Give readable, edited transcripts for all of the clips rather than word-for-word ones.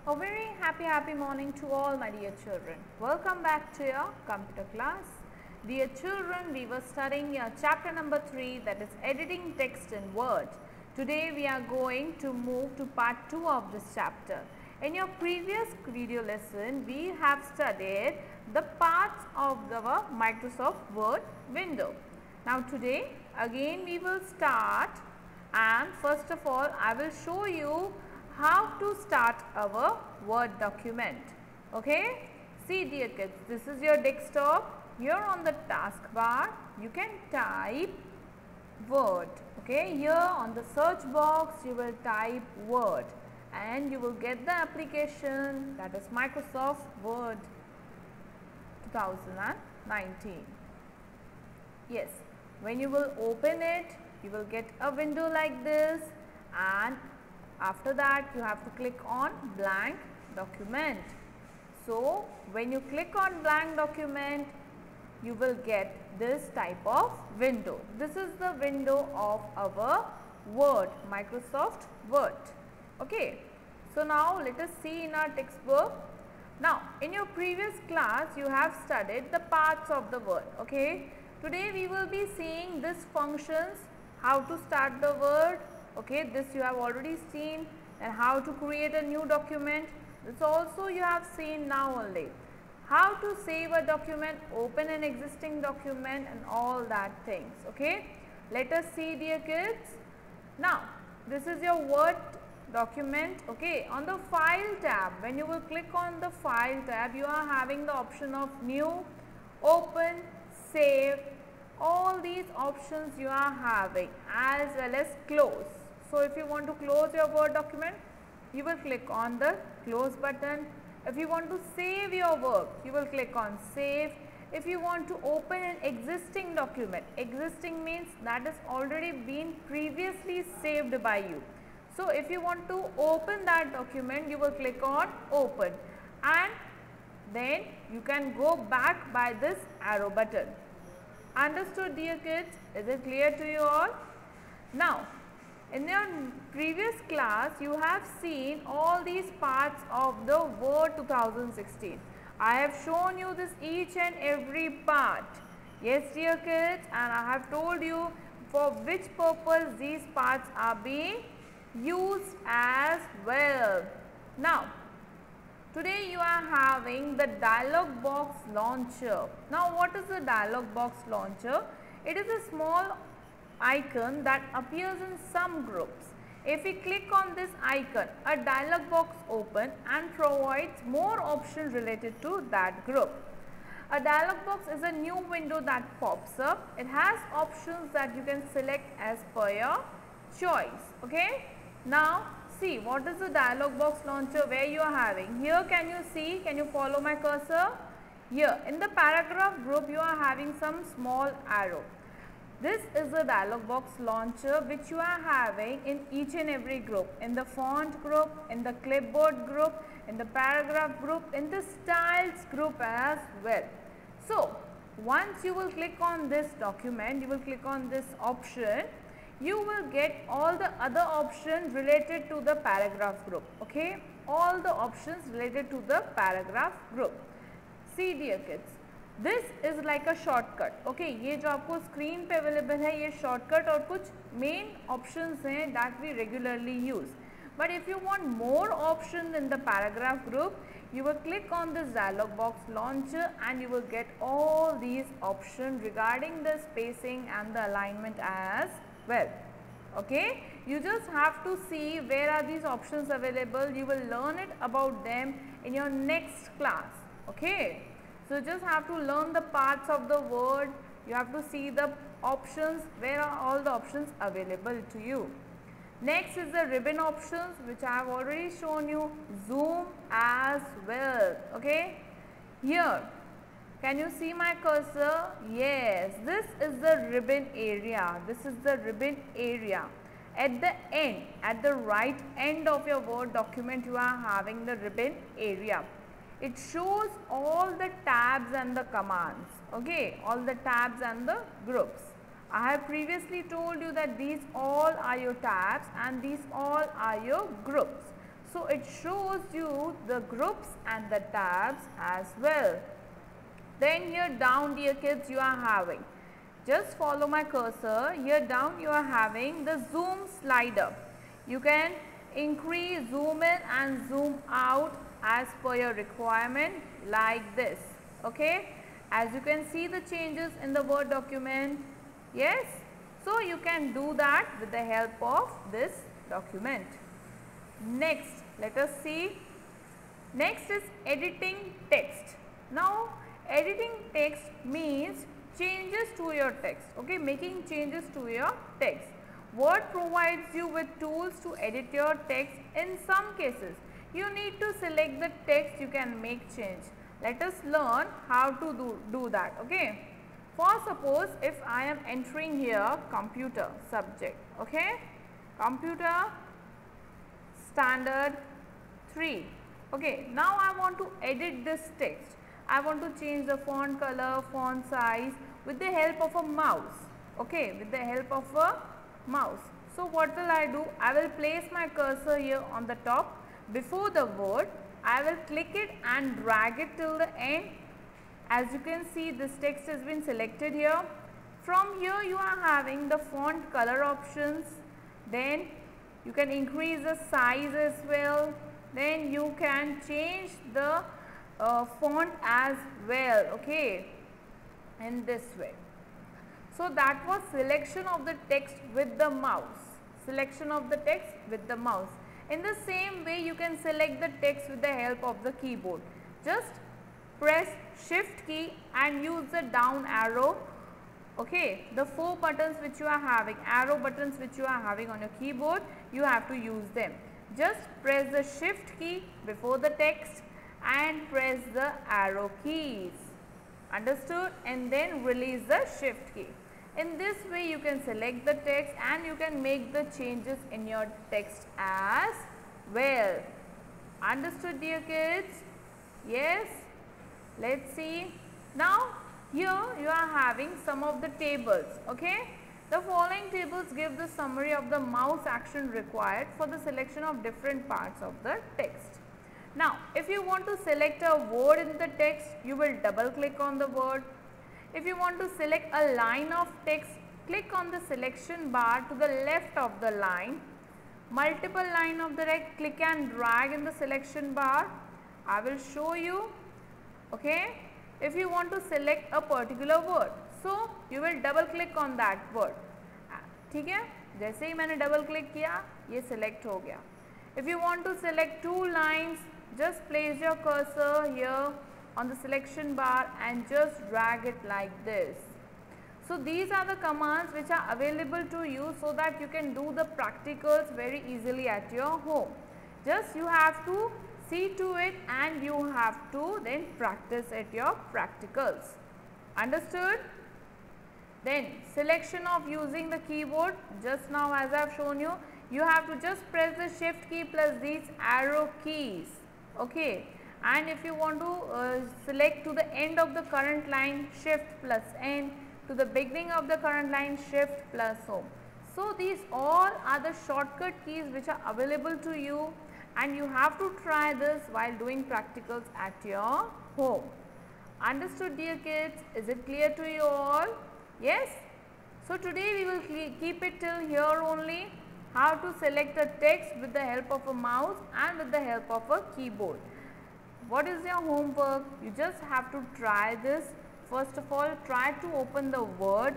A very happy morning to all my dear children. Welcome back to your computer class. Dear children, we were studying chapter number 3, that is editing text in Word. Today we are going to move to part 2 of this chapter. In your previous video lesson, we have studied the parts of our Microsoft Word window. Now today again we will start, and first of all I will show you how to start our Word document. Okay, see dear kids, this is your desktop. Here on the taskbar you can type Word. Okay, here on the search box you will type Word and you will get the application, that is Microsoft Word 2019. Yes, when you will open it, you will get a window like this, and after that you have to click on blank document. So when you click on blank document, you will get this type of window. This is the window of our Word, Microsoft Word. Okay, so now let us see in our textbook. Now in your previous class you have studied the parts of the Word. Okay, today we will be seeing these functions, how to start the Word. Okay, this you have already seen, and how to create a new document. This also you have seen now only. How to save a document, open an existing document, and all that things. Okay, let us see dear kids. Now this is your Word document. Okay, on the file tab, when you will click on the file tab, you are having the option of new, open, save. All these options you are having, as well as close. So if you want to close your Word document, you will click on the close button. If you want to save your work, you will click on save. If you want to open an existing document, existing means that is already been previously saved by you. So if you want to open that document, you will click on open, and then you can go back by this arrow button. Understood dear kids? Is it clear to you all? Now in your previous class you have seen all these parts of the Word 2016. I have shown you this each and every part. Yes dear kids, and I have told you for which purpose these parts are being used as well. Now today you are having the dialog box launcher. Now what is the dialog box launcher? It is a small icon that appears in some groups. If we click on this icon, a dialog box opens and provides more options related to that group. A dialog box is a new window that pops up. It has options that you can select as per your choice. Okay. Now see, what is the dialog box launcher where you are having? Here can you see, can you follow my cursor? Here in the paragraph group you are having some small arrow. This is the dialog box launcher which you are having in each and every group, in the font group, in the clipboard group, in the paragraph group, in the styles group as well. So once you will click on this document, you will click on this option, you will get all the other options related to the paragraph group. Okay, all the options related to the paragraph group. See dear kids, this is like a shortcut. Okay, ये जो आपको screen पे available है, ये shortcut और कुछ main options हैं that we regularly use. But if you want more options in the paragraph group, you will click on this dialog box launcher and you will get all these options regarding the spacing and the alignment as well. Okay, you just have to see where are these options available. You will learn it about them in your next class. Okay, so you just have to learn the parts of the Word. You have to see the options, where are all the options available to you. Next is the ribbon options, which I have already shown you. Zoom as well. Okay, here can you see my cursor? Yes, this is the ribbon area. This is the ribbon area. At the end, at the right end of your Word document, you are having the ribbon area. It shows all the tabs and the commands. Okay, all the tabs and the groups. I have previously told you that these all are your tabs and these all are your groups. So it shows you the groups and the tabs as well. Then here down, dear kids, you are having, just follow my cursor, here down you are having the zoom slider. You can increase, zoom in and zoom out as per your requirement like this. Okay, as you can see the changes in the Word document. Yes, so you can do that with the help of this document. Next, let us see. Next is editing text. Now, editing text means changes to your text. Okay, making changes to your text. Word provides you with tools to edit your text. In some cases, you need to select the text, you can make change. Let us learn how to do that. Okay, for suppose if I am entering here computer subject, okay, computer standard 3. Okay, now I want to edit this text. I want to change the font color, font size with the help of a mouse. Okay, with the help of a mouse. So what will I do? I will place my cursor here on the top before the word. I will click it and drag it till the end. As you can see, this text has been selected here. From here you are having the font color options. Then you can increase the size as well. Then you can change the font as well, okay, in this way. So that was selection of the text with the mouse. Selection of the text with the mouse. In the same way, you can select the text with the help of the keyboard. Just press shift key and use the down arrow. Okay, the 4 buttons which you are having, arrow buttons which you are having on your keyboard, you have to use them. Just press the shift key before the text and press the arrow keys. Understood? And then release the shift key. In this way you can select the text and you can make the changes in your text as well. Understood, dear kids? Yes? Let's see. Now here you are having some of the tables. Okay? The following tables give the summary of the mouse action required for the selection of different parts of the text. Now, if you want to select a word in the text, you will double click on the word. If you want to select a line of text, click on the selection bar to the left of the line. Multiple line of the text, click and drag in the selection bar. I will show you. Okay. If you want to select a particular word, so you will double click on that word. ठीक है, जैसे ही मैंने double click किया, ये select हो गया. If you want to select 2 lines, just place your cursor here on the selection bar and just drag it like this. So these are the commands which are available to you so that you can do the practicals very easily at your home. Just you have to see to it and you have to then practice at your practicals. Understood? Then selection of using the keyboard, just now as I have shown you, you have to just press the shift key plus these arrow keys. Okay, and if you want to select to the end of the current line, shift plus N, to the beginning of the current line, shift plus home. So these all are the shortcut keys which are available to you and you have to try this while doing practicals at your home. Understood, dear kids? Is it clear to you all? Yes? So today we will keep it till here only. How to select a text with the help of a mouse and with the help of a keyboard. What is your homework? You just have to try this. First of all, try to open the Word,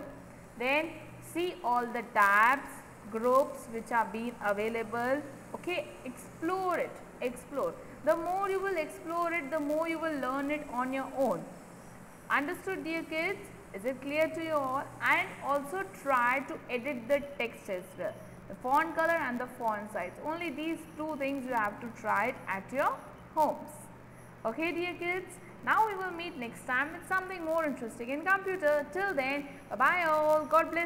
then see all the tabs, groups which are being available. Okay, explore it, explore. The more you will explore it, the more you will learn it on your own. Understood, dear kids? Is it clear to you all? And also try to edit the text as well. The font color and the font size. Only these 2 things you have to try it at your homes. Okay, dear kids? Now we will meet next time with something more interesting in computer. Till then, bye-bye all. God bless.